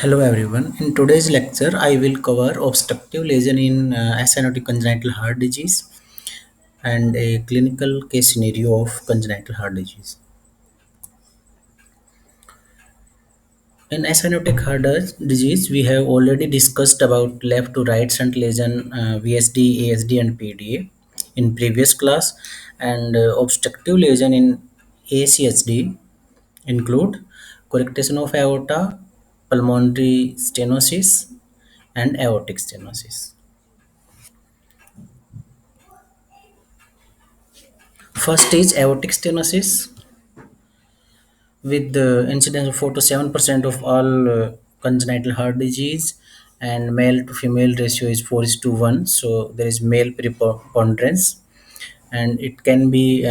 Hello everyone. In today's lecture, I will cover obstructive lesion in cyanotic congenital heart disease and a clinical case scenario of congenital heart disease. In cyanotic heart disease, we have already discussed about left to right shunt lesion, VSD, ASD, and PDA in previous class, and obstructive lesion in ACHD include correctation of aorta, pulmonary stenosis, and aortic stenosis. First is aortic stenosis with the incidence of 4 to 7% of all congenital heart disease, and male to female ratio is 4 is to 1, so there is male preponderance, and it can be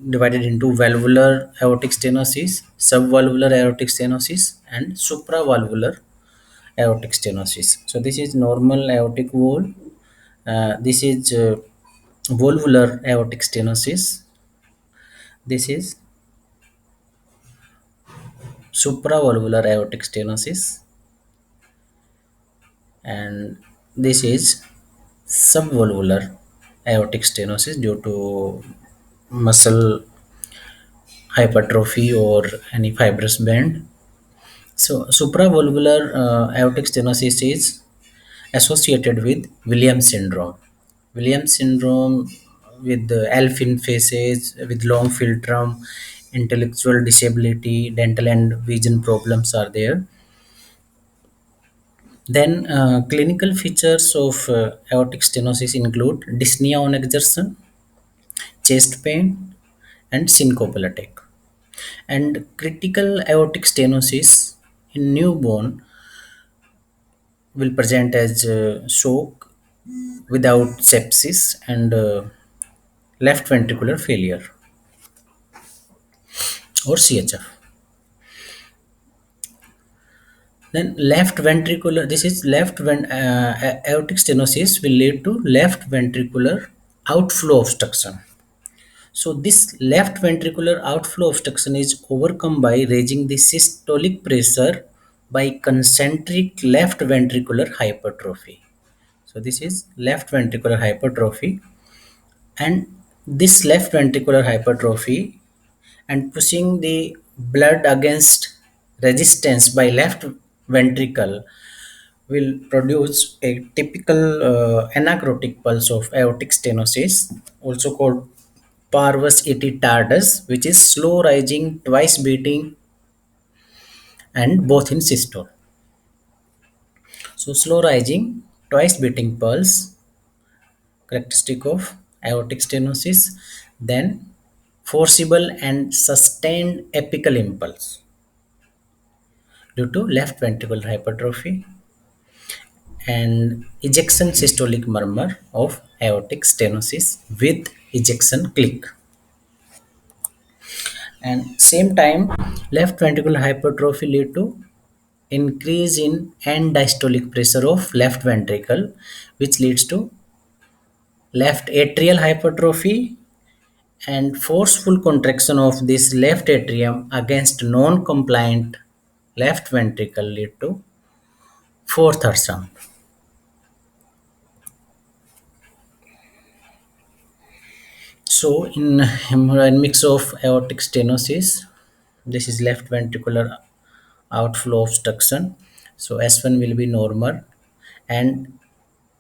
divided into valvular aortic stenosis, subvalvular aortic stenosis, and supravalvular aortic stenosis. So this is normal aortic wall, this is valvular aortic stenosis, this is supravalvular aortic stenosis, and this is subvalvular aortic stenosis due to muscle hypertrophy or any fibrous band. So supravalvular aortic stenosis is associated with Williams syndrome. Williams syndrome with the Alfin phases, with long philtrum, intellectual disability, dental and vision problems are there. Then, clinical features of aortic stenosis include dyspnea on exertion, chest pain, and syncopal attack. And critical aortic stenosis in newborn will present as shock without sepsis and left ventricular failure or CHF. Then left ventricular, this is aortic stenosis will lead to left ventricular outflow obstruction. So this left ventricular outflow obstruction is overcome by raising the systolic pressure by concentric left ventricular hypertrophy. So this is left ventricular hypertrophy, and this left ventricular hypertrophy and pushing the blood against resistance by left ventricle will produce a typical anacrotic pulse of aortic stenosis, also called parvus et tardus, which is slow rising, twice beating, and both in systole. So slow rising, twice beating pulse, characteristic of aortic stenosis. Then forcible and sustained apical impulse due to left ventricular hypertrophy, and ejection systolic murmur of aortic stenosis with ejection click. And same time, left ventricular hypertrophy lead to increase in end diastolic pressure of left ventricle, which leads to left atrial hypertrophy, and forceful contraction of this left atrium against non-compliant left ventricle lead to fourth heart sound. So in mix of aortic stenosis, this is left ventricular outflow obstruction. So S1 will be normal, and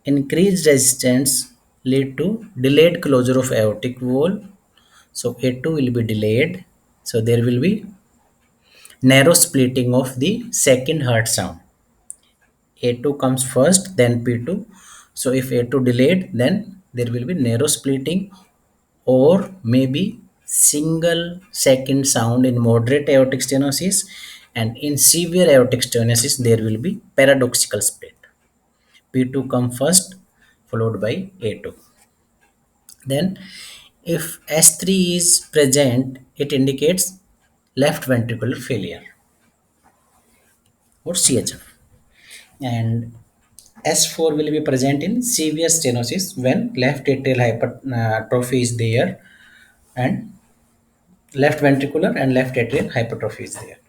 increased resistance lead to delayed closure of aortic wall. So A2 will be delayed. So there will be narrow splitting of the second heart sound. A2 comes first, then P2. So if A2 delayed, then there will be narrow splitting or maybe single second sound in moderate aortic stenosis, and in severe aortic stenosis there will be paradoxical split. P2 come first followed by A2. Then if S3 is present, it indicates left ventricular failure or CHF, and S4 will be present in severe stenosis when left atrial hypertrophy is there, and left ventricular and left atrial hypertrophy is there.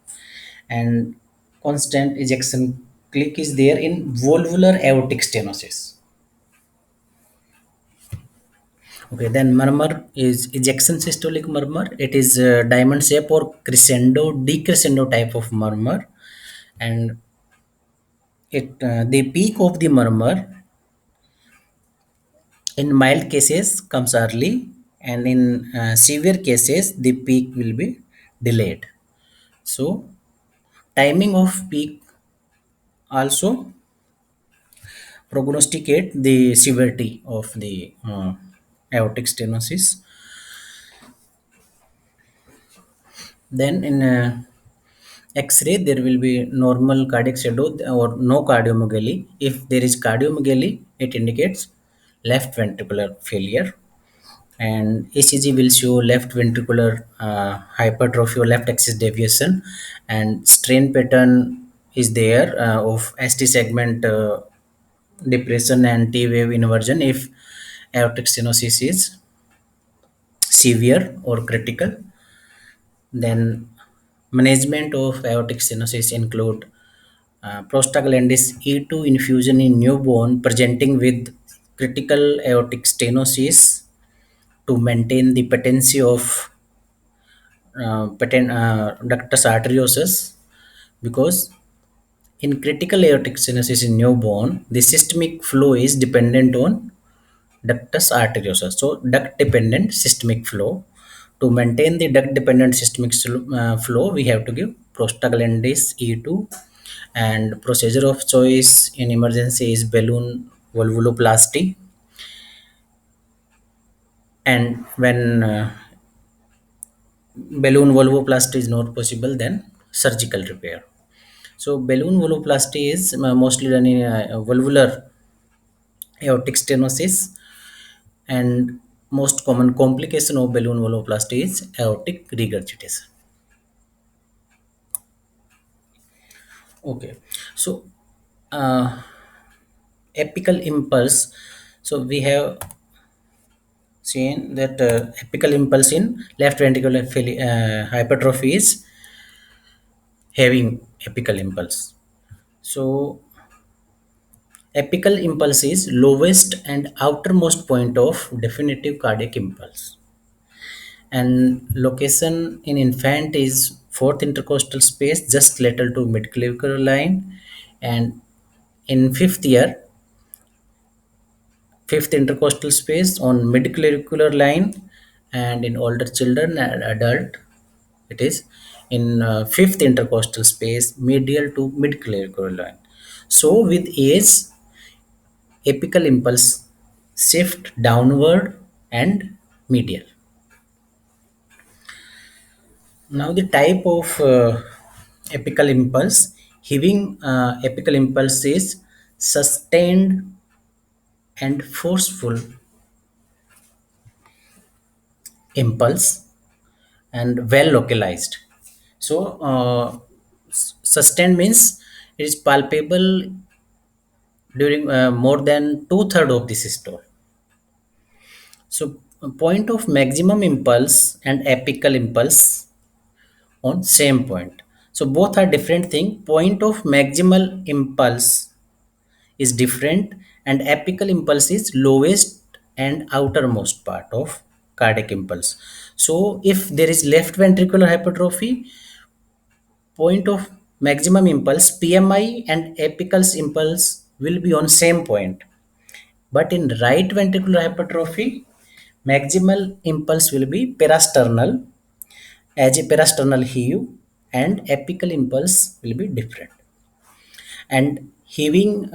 And constant ejection click is there in valvular aortic stenosis. Okay, then murmur is ejection systolic murmur. It is diamond shape or crescendo decrescendo type of murmur, and the peak of the murmur in mild cases comes early, and in severe cases the peak will be delayed. So timing of peak also prognosticate the severity of the aortic stenosis. Then in X-ray, there will be normal cardiac shadow or no cardiomegaly. If there is cardiomegaly, it indicates left ventricular failure. And ECG will show left ventricular hypertrophy or left axis deviation, and strain pattern is there of ST segment depression and T wave inversion if aortic stenosis is severe or critical. Then management of aortic stenosis include prostaglandin E2 infusion in newborn presenting with critical aortic stenosis to maintain the patency of ductus arteriosus, because in critical aortic stenosis in newborn, the systemic flow is dependent on ductus arteriosus. So, duct dependent systemic flow. To maintain the duct dependent systemic flow, we have to give prostaglandin E2, and procedure of choice in emergency is balloon valvuloplasty. And when balloon valvuloplasty is not possible, then surgical repair. So balloon valvuloplasty is mostly done in valvular aortic stenosis, and most common complication of balloon valvuloplasty is aortic regurgitation. Okay, so uh, apical impulse. So we have seen that apical impulse in left ventricular hypertrophy is having apical impulse. So apical impulse is lowest and outermost point of definitive cardiac impulse, and location in infant is fourth intercostal space just lateral to midclavicular line, and in fifth intercostal space on midclavicular line, and in older children and adult it is in fifth intercostal space medial to midclavicular line. So with age, apical impulse shift downward and medial. Now the type of apical impulse, having apical impulse is sustained and forceful impulse and well localized. So sustained means it is palpable during more than two-thirds of the systole. So point of maximum impulse and apical impulse on same point. So both are different thing. Point of maximal impulse is different, and apical impulse is lowest and outermost part of cardiac impulse. So if there is left ventricular hypertrophy, point of maximum impulse PMI and apical impulse will be on same point. But in right ventricular hypertrophy, maximal impulse will be parasternal as a parasternal heave, and apical impulse will be different. And heaving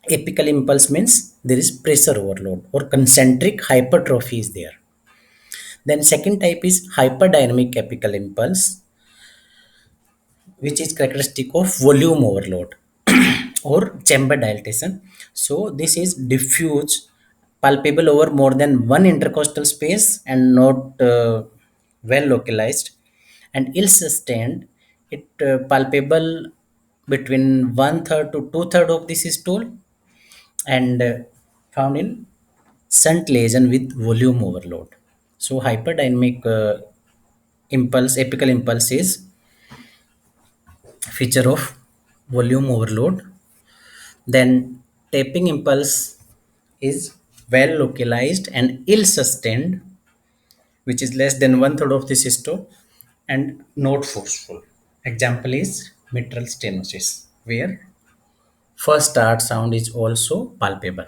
apical impulse means there is pressure overload or concentric hypertrophy is there. Then second type is hyperdynamic apical impulse, which is characteristic of volume overload or chamber dilatation. So this is diffuse, palpable over more than one intercostal space and not well localized, and ill sustained. It palpable between one third to two third of the systole, and found in shunt lesion with volume overload. So hyperdynamic impulse, apical impulse is feature of volume overload. Then tapping impulse is well localized and ill sustained, which is less than one third of the systole and not forceful. Example is mitral stenosis, where first start sound is also palpable.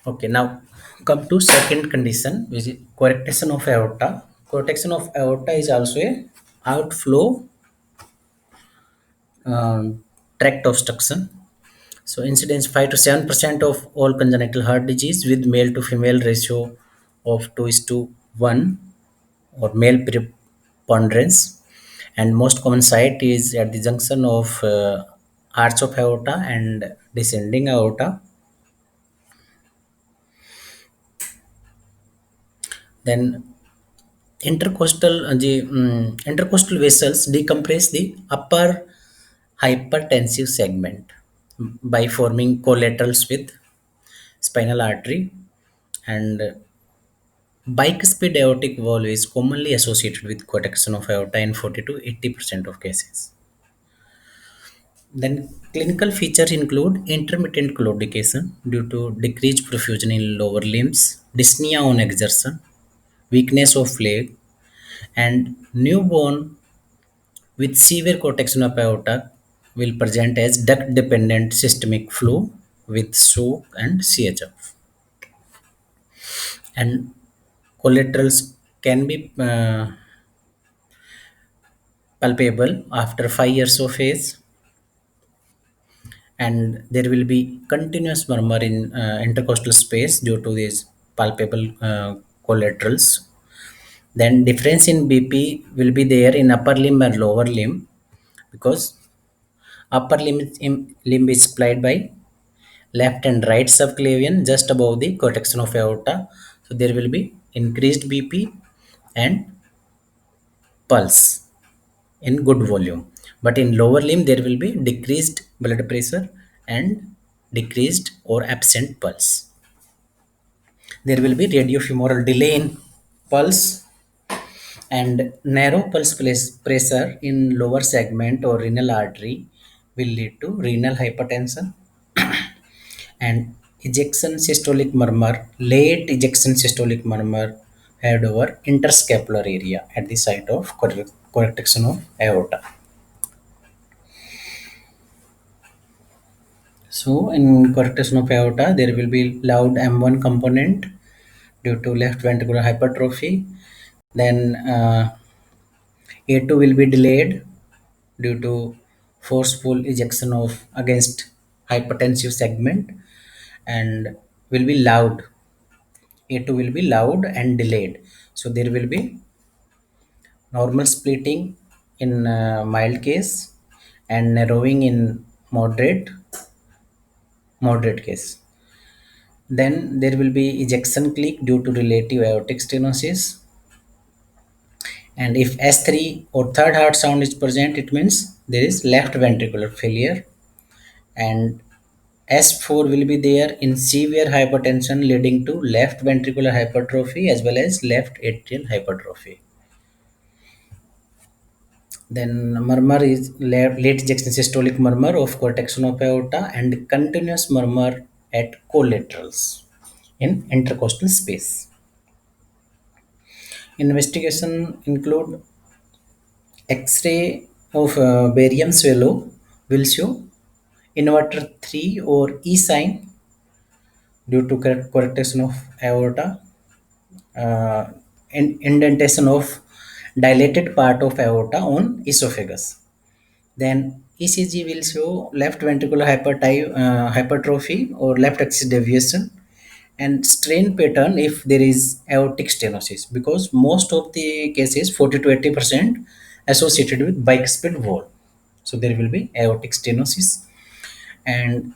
Okay, now come to second condition, which is correction of aorta. Correction of aorta is also a outflow tract obstruction. So incidence 5 to 7% of all congenital heart disease with male to female ratio of 2 is to 1 or male preponderance, and most common site is at the junction of arch of aorta and descending aorta. Then intercostal vessels decompress the upper hypertensive segment by forming collaterals with spinal artery, and bicuspid aortic valve is commonly associated with correction of aorta in 40 to 80% of cases. Then clinical features include intermittent claudication due to decreased perfusion in lower limbs, dyspnea on exertion, weakness of leg, and newborn with severe correction of aorta will present as duct-dependent systemic flow with shock and CHF. And collaterals can be palpable after 5 years of age, and there will be continuous murmur in intercostal space due to these palpable collaterals. Then difference in BP will be there in upper limb and lower limb, because upper limb is supplied by left and right subclavian just above the cortex of aorta. So there will be increased BP and pulse in good volume. But in lower limb, there will be decreased blood pressure and decreased or absent pulse. There will be radiofemoral delay in pulse, and narrow pulse pressure in lower segment or renal artery will lead to renal hypertension, and late ejection systolic murmur had over interscapular area at the site of correction of aorta. So in correction of aorta, there will be loud M1 component due to left ventricular hypertrophy. Then A2 will be delayed due to forceful ejection of against hypertensive segment, and will be loud. A2 will be loud and delayed. So there will be normal splitting in mild case and narrowing in moderate case. Then there will be ejection click due to relative aortic stenosis. And if S3 or third heart sound is present, it means there is left ventricular failure. And S4 will be there in severe hypertension leading to left ventricular hypertrophy as well as left atrial hypertrophy. Then murmur is late ejection systolic murmur of cortex of aorta and continuous murmur at collaterals in intercostal space. Investigation include X-ray of barium swallow will show inverter 3 or E sign due to correction of aorta, uh, indentation of dilated part of aorta on esophagus. Then ECG will show left ventricular hypertrophy or left axis deviation, and strain pattern if there is aortic stenosis, because most of the cases 40 to 80% associated with bicuspid valve. So there will be aortic stenosis, and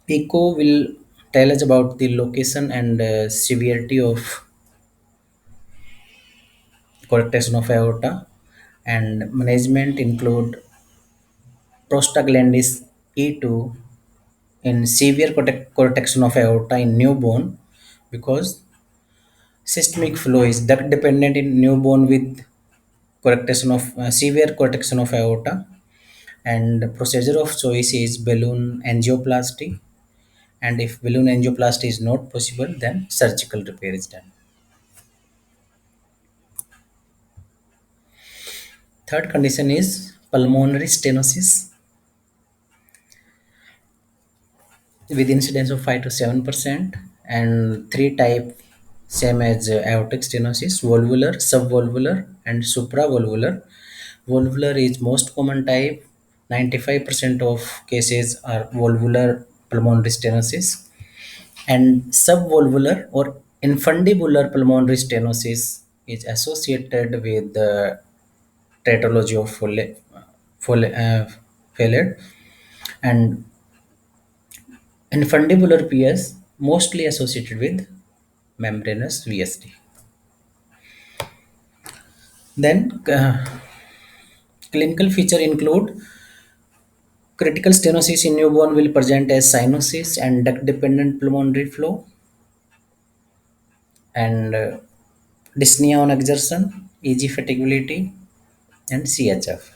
echo will tell us about the location and severity of correction of aorta, and management include prostaglandin E2 in severe correction of aorta in newborn, because Systemic flow is duct dependent in newborn with correction of severe correction of aorta, and the procedure of choice is balloon angioplasty. And if balloon angioplasty is not possible, then surgical repair is done. Third condition is pulmonary stenosis with incidence of 5 to 7%, and three type same as aortic stenosis: valvular, subvalvular, and supravalvular. Valvular is most common type. 95% of cases are valvular pulmonary stenosis, and subvalvular or infundibular pulmonary stenosis is associated with the tetralogy of Fallot, and infundibular PS mostly associated with membranous VSD. Then clinical feature include critical stenosis in newborn will present as cyanosis and duct dependent pulmonary flow, and dyspnea on exertion, EG fatigability, and CHF.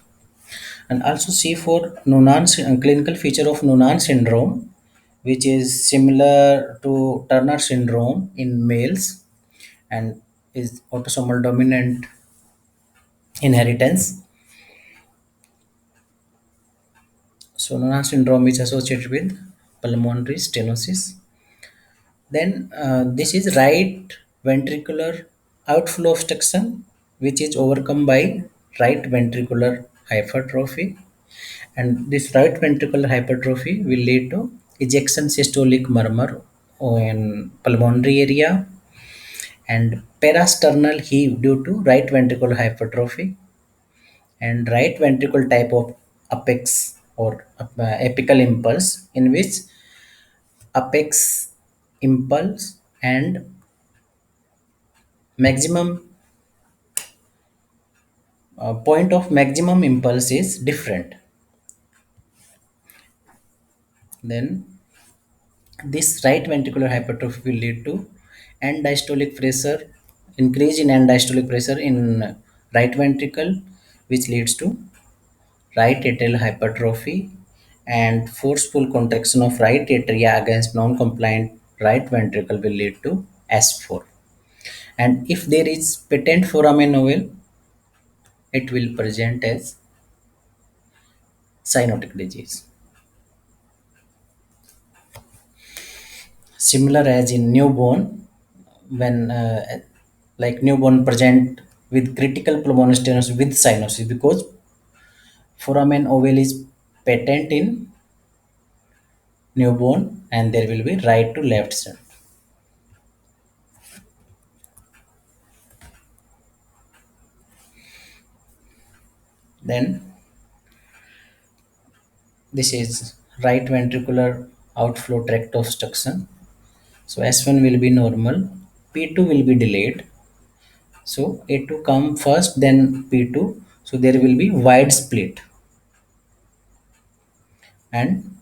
And also see for Noonan clinical feature of Noonan syndrome, which is similar to Turner syndrome in males and is autosomal dominant inheritance. So Noonan syndrome is associated with pulmonary stenosis. Then this is right ventricular outflow obstruction, which is overcome by right ventricular hypertrophy, and this right ventricular hypertrophy will lead to ejection systolic murmur in pulmonary area and parasternal heave due to right ventricular hypertrophy, and right ventricle type of apex or apical impulse, in which apex impulse and maximum point of maximum impulse is different. Then this right ventricular hypertrophy will lead to end diastolic pressure, increase in end diastolic pressure in right ventricle, which leads to right atrial hypertrophy, and forceful contraction of right atria against non-compliant right ventricle will lead to S4. And if there is patent foramen ovale, it will present as cyanotic disease. Similar as in newborn, when like newborn present with critical pulmonary stenosis with cyanosis, because foramen ovale is patent in newborn and there will be right to left side. Then this is right ventricular outflow tract obstruction. So S1 will be normal, P2 will be delayed. So A2 come first, then P2. So there will be wide split, and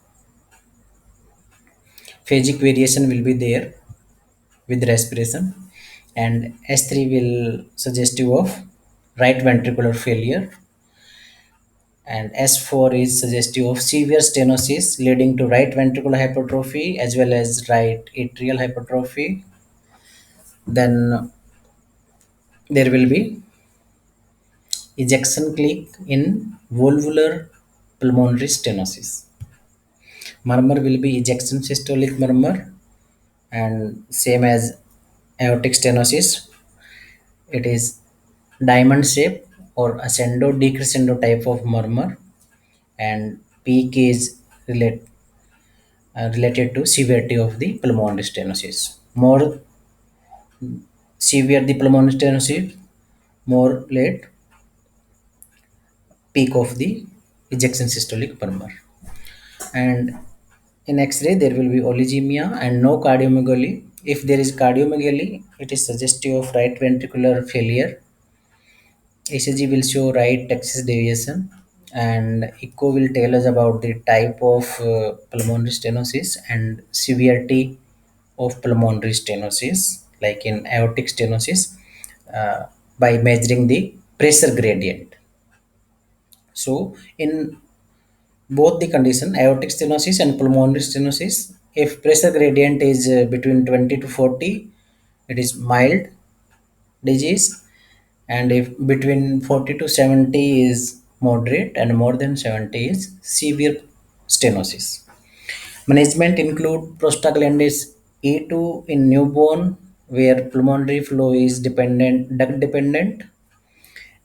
phagic variation will be there with respiration, and S3 will suggestive of right ventricular failure, and S4 is suggestive of severe stenosis leading to right ventricular hypertrophy as well as right atrial hypertrophy. Then there will be ejection click in valvular pulmonary stenosis. Murmur will be ejection systolic murmur, and same as aortic stenosis, it is diamond shape or ascendo decrescendo type of murmur, and peak is related to severity of the pulmonary stenosis. More severe the pulmonary stenosis, more late peak of the ejection systolic murmur. And in X-ray, there will be oligemia and no cardiomegaly. If there is cardiomegaly, it is suggestive of right ventricular failure. ECG will show right axis deviation, and echo will tell us about the type of pulmonary stenosis and severity of pulmonary stenosis. like in aortic stenosis, by measuring the pressure gradient. So in both the condition, aortic stenosis and pulmonary stenosis, if pressure gradient is between 20 to 40, it is mild disease, and if between 40 to 70 is moderate, and more than 70 is severe stenosis. Management include prostaglandins E2 in newborn, where pulmonary flow is duct dependent,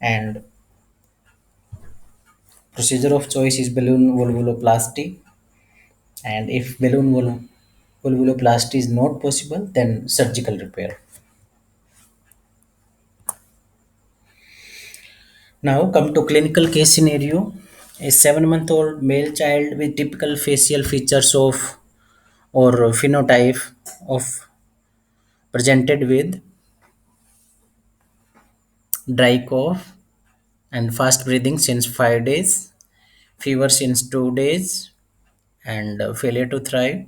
and procedure of choice is balloon valvuloplasty. And if valvuloplasty is not possible, then surgical repair. Now come to clinical case scenario. A 7-month-old male child with typical facial features of or phenotype of presented with dry cough and fast breathing since 5 days, fever since 2 days, and failure to thrive,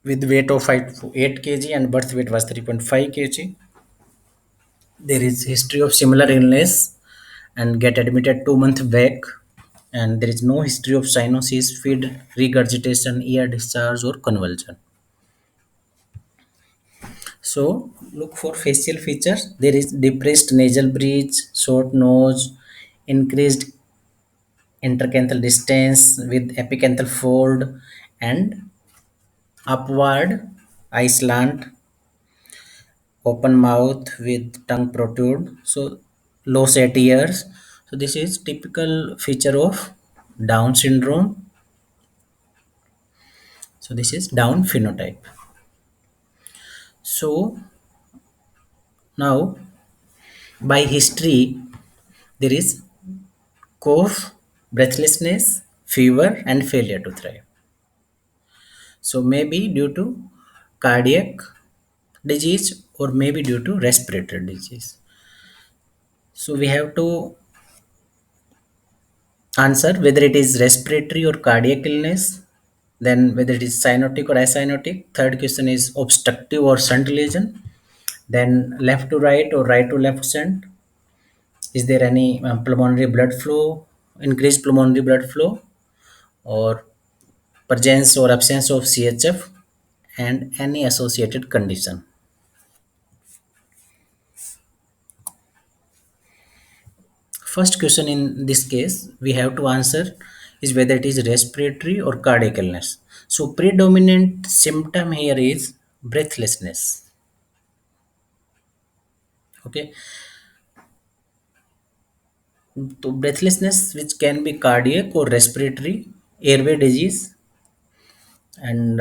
with weight of 5 to 8 kg and birth weight was 3.5 kg. There is history of similar illness and get admitted 2 months back, and there is no history of cyanosis, feed regurgitation, ear discharge or convulsion. So look for facial features. There is depressed nasal bridge, short nose, increased intercanthal distance with epicanthal fold, and upward eye slant, open mouth with tongue protrude. So low set ears. So this is typical feature of Down syndrome. So this is Down phenotype. So now by history there is cough, breathlessness, fever, and failure to thrive. So maybe due to cardiac disease or maybe due to respiratory disease. So we have to answer whether it is respiratory or cardiac illness, then whether it is cyanotic or acyanotic. Third question is obstructive or shunt lesion, then left to right or right to left shunt. Is there any pulmonary blood flow, increased pulmonary blood flow, or presence or absence of CHF, and any associated condition. First question in this case we have to answer is whether it is respiratory or cardiac illness. So predominant symptom here is breathlessness. Okay, so breathlessness which can be cardiac or respiratory, airway disease, and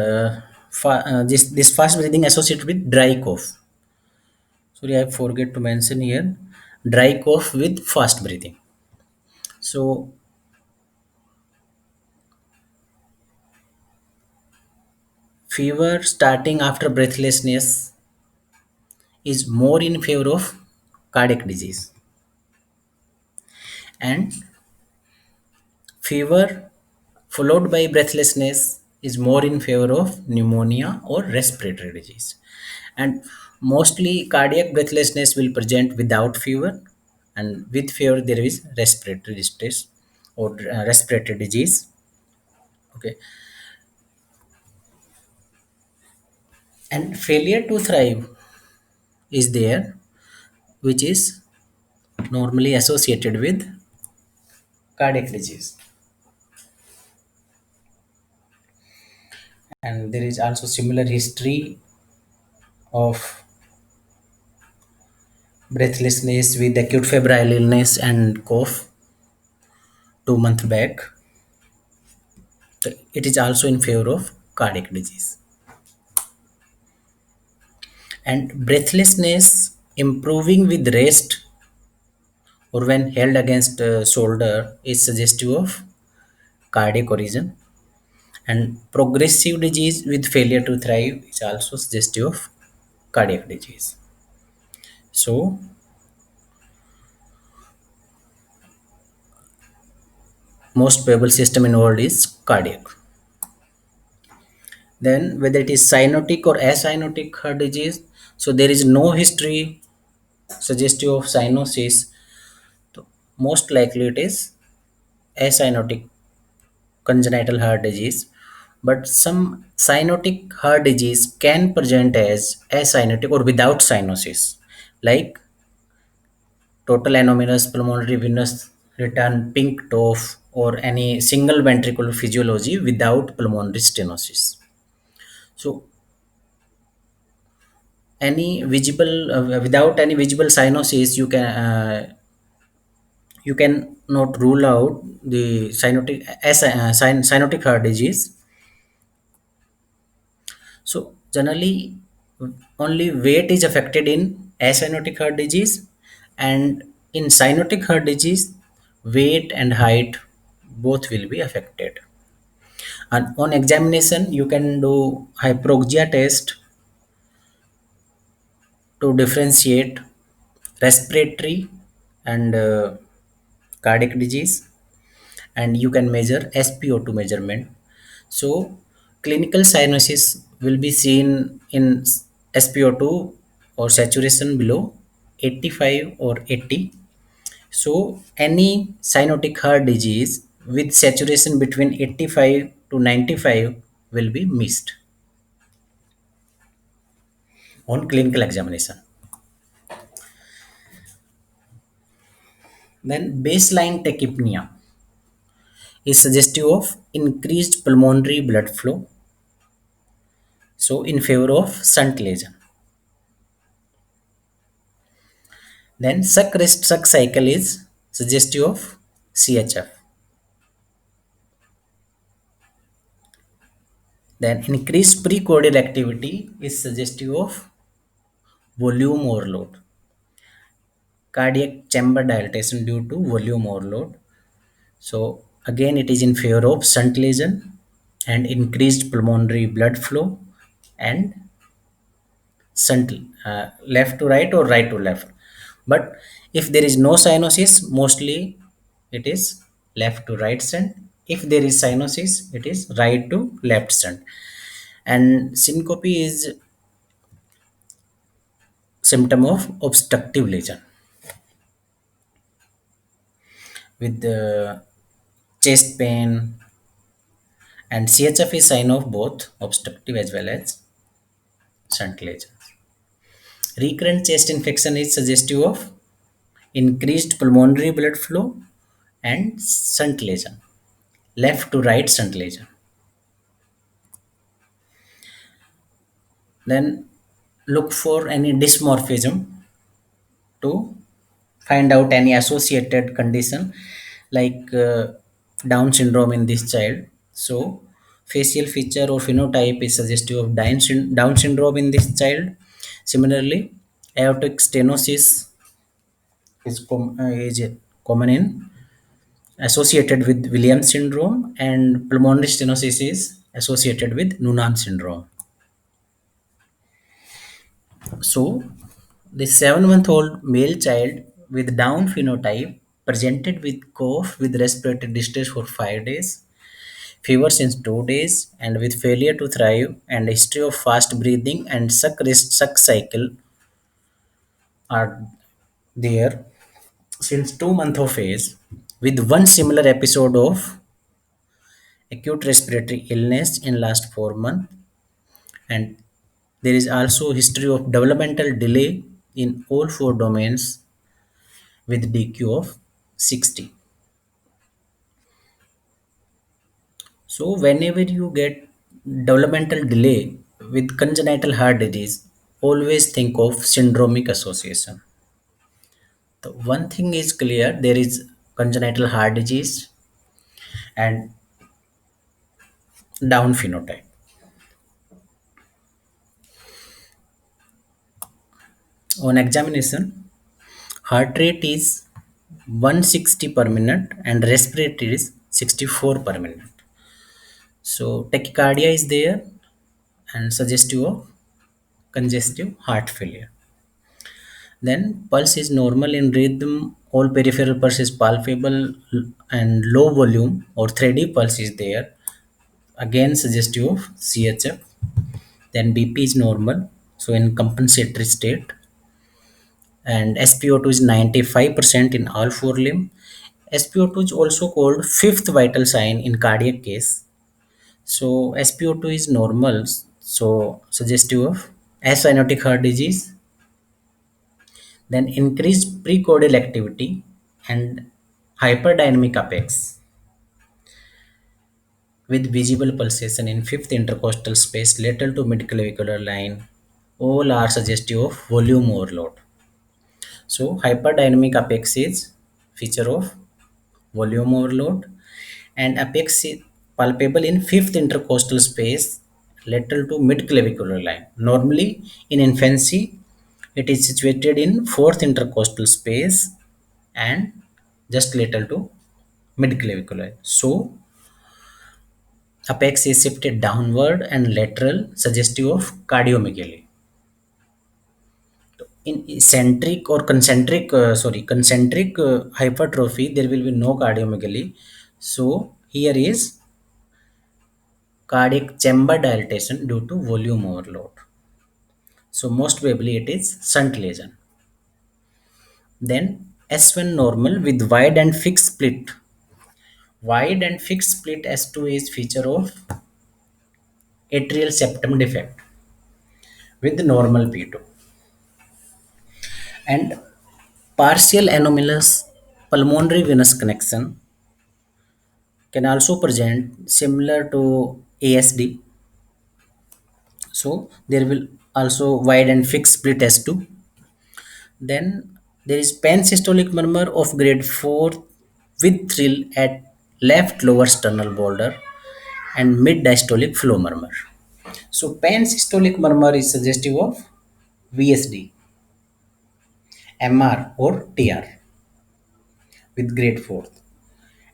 this fast breathing associated with dry cough. Sorry, I forget to mention here dry cough with fast breathing. So fever starting after breathlessness is more in favor of cardiac disease, and fever followed by breathlessness is more in favor of pneumonia or respiratory disease. And mostly cardiac breathlessness will present without fever, and with fever there is respiratory distress or respiratory disease. Okay, and failure to thrive is there, which is normally associated with cardiac disease. And there is also similar history of breathlessness with acute febrile illness and cough 2 months back. So it is also in favor of cardiac disease. And breathlessness improving with rest or when held against shoulder is suggestive of cardiac origin. And progressive disease with failure to thrive is also suggestive of cardiac disease. So most probable system involved is cardiac. Then whether it is cyanotic or acyanotic heart disease. So there is no history suggestive of cyanosis. So most likely it is acyanotic congenital heart disease, but some cyanotic heart disease can present as acyanotic or without cyanosis, like total anomalous pulmonary venous return, pink TOF, or any single ventricular physiology without pulmonary stenosis. So any visible without any visible cyanosis, you can not rule out the cyanotic cyanotic heart disease. So generally, only weight is affected in acyanotic heart disease, and in cyanotic heart disease, weight and height both will be affected. And on examination, you can do hyperoxia test to differentiate respiratory and cardiac disease, and you can measure SpO2 measurement. So clinical cyanosis will be seen in SpO2 or saturation below 85 or 80. So any cyanotic heart disease with saturation between 85 to 95 will be missed on clinical examination. Then baseline tachypnea is suggestive of increased pulmonary blood flow, so in favor of shunt lesion. Then suck rest suck cycle is suggestive of CHF. Then increased precordial activity is suggestive of volume overload. Cardiac chamber dilatation due to volume overload. So again it is in favor of shunt lesion and increased pulmonary blood flow and shunt, left to right or right to left. But if there is no cyanosis, mostly it is left to right shunt. If there is cyanosis, it is right to left shunt. And syncope is symptom of obstructive lesion with chest pain, and CHF is sign of both obstructive as well as shunt lesion. Recurrent chest infection is suggestive of increased pulmonary blood flow and shunt lesion, left to right shunt lesion. Then look for any dysmorphism to find out any associated condition like Down syndrome in this child. So facial feature or phenotype is suggestive of Down syndrome in this child. Similarly, aortic stenosis is common in associated with Williams syndrome, and pulmonary stenosis is associated with Noonan syndrome. So, the 7-month-old male child with Down phenotype presented with cough with respiratory distress for 5 days, fever since 2 days, and with failure to thrive, and a history of fast breathing and suck rest suck cycle are there since 2 months of age, with one similar episode of acute respiratory illness in last 4 months, and there is also history of developmental delay in all four domains with DQ of 60. So whenever you get developmental delay with congenital heart disease, always think of syndromic association. The one thing is clear, there is congenital heart disease and Down phenotype. On examination, heart rate is 160 per minute and respiratory is 64 per minute. So tachycardia is there and suggestive of congestive heart failure. Then pulse is normal in rhythm, all peripheral pulse is palpable and low volume or 3D pulse is there. Again suggestive of CHF. Then BP is normal. so in compensatory state, and SpO2 is 95% in all four limb. SpO2 is also called fifth vital sign in cardiac case. So SpO2 is normal, so suggestive of acyanotic heart disease, then increased precordial activity and hyperdynamic apex with visible pulsation in fifth intercostal space lateral to midclavicular line. All are suggestive of volume overload. So hyperdynamic apex is feature of volume overload, and apex is palpable in fifth intercostal space lateral to midclavicular line. Normally in infancy it is situated in fourth intercostal space and just lateral to midclavicular. So apex is shifted downward and lateral suggestive of cardiomegaly. In eccentric or concentric hypertrophy there will be no cardiomegaly. So here is cardiac chamber dilatation due to volume overload. So most probably it is shunt lesion. Then S1 normal with wide and fixed split. Wide and fixed split S2 is feature of atrial septum defect with normal P2, and partial anomalous pulmonary venous connection can also present similar to ASD. So there will also wide and fixed split S2. Then there is pansystolic murmur of grade 4 with thrill at left lower sternal border and mid diastolic flow murmur. So pansystolic murmur is suggestive of VSD, MR or TR with grade 4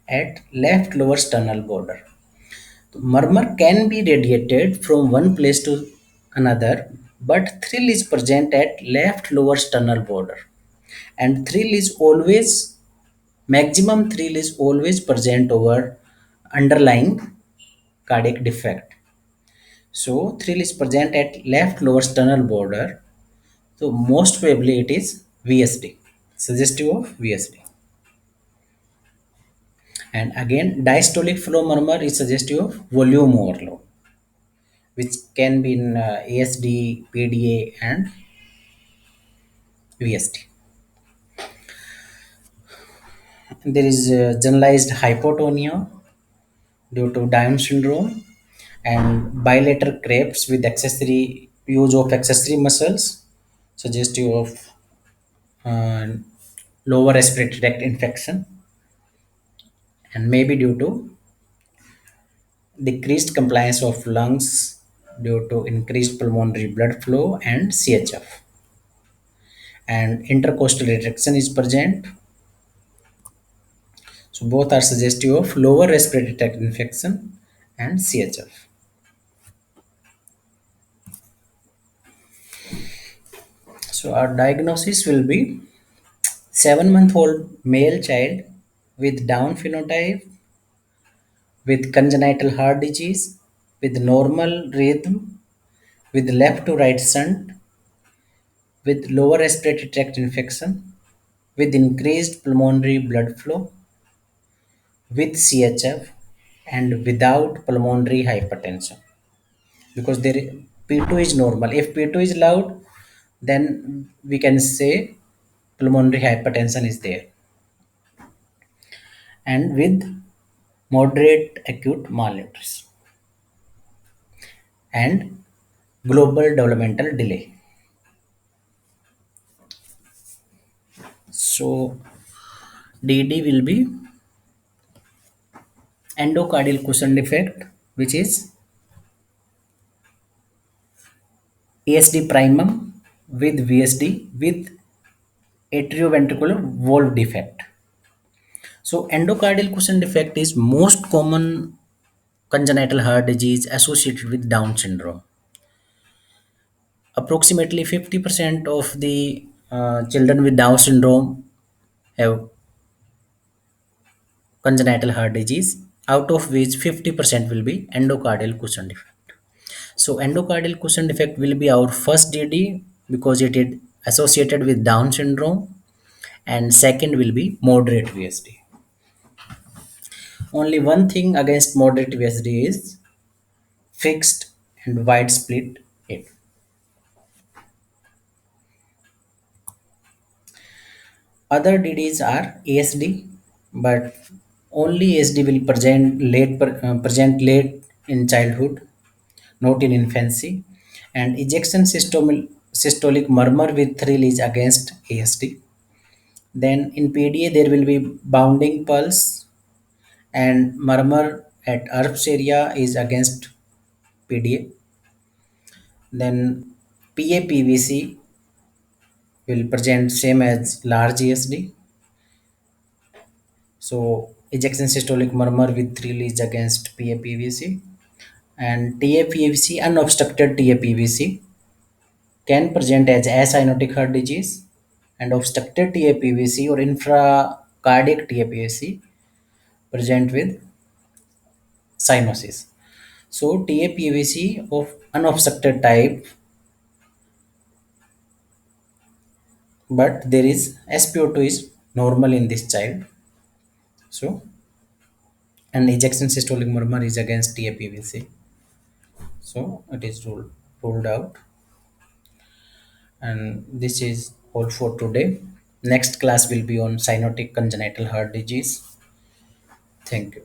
at left lower sternal border. Murmur can be radiated from one place to another, but thrill is present at left lower sternal border. And thrill is always, maximum thrill is always present over underlying cardiac defect. So thrill is present at left lower sternal border. So most probably it is VSD, suggestive of VSD. And again, diastolic flow murmur is suggestive of volume overload, which can be in ASD, PDA, and VSD. There is generalized hypotonia due to Down syndrome and bilateral crepes with accessory use of accessory muscles, suggestive of uh, lower respiratory tract infection, and maybe due to decreased compliance of lungs due to increased pulmonary blood flow and CHF. And intercostal retraction is present. So both are suggestive of lower respiratory tract infection and CHF. So our diagnosis will be 7-month-old male child with Down phenotype, with congenital heart disease, with normal rhythm, with left to right shunt, with lower respiratory tract infection, with increased pulmonary blood flow, with CHF, and without pulmonary hypertension. Because P2 is normal. If P2 is loud, then we can say pulmonary hypertension is there, and with moderate acute malnutrition and global developmental delay. So DD will be endocardial cushion defect, which is ASD primum with VSD with atrioventricular valve defect. So endocardial cushion defect is most common congenital heart disease associated with Down syndrome. Approximately 50% of the children with Down syndrome have congenital heart disease, out of which 50% will be endocardial cushion defect. So endocardial cushion defect will be our first DD because it is associated with Down syndrome, and second will be moderate VSD. Only one thing against moderate VSD is fixed and wide split it. Other DDs are ASD, but only ASD will present late in childhood, not in infancy, and systolic murmur with thrill is against ASD. Then in PDA there will be bounding pulse and murmur at Erb's area is against PDA. Then PAPVC will present same as large ASD. So ejection systolic murmur with thrill is against PAPVC, and TAPVC unobstructed TAPVC can present as acyanotic heart disease, and obstructed TAPVC or infracardiac TAPVC present with cyanosis. So TAPVC of unobstructed type, but there is SpO2 is normal in this child. So and ejection systolic murmur is against TAPVC. So it is ruled out. And this is all for today. Next class will be on cyanotic congenital heart disease. Thank you.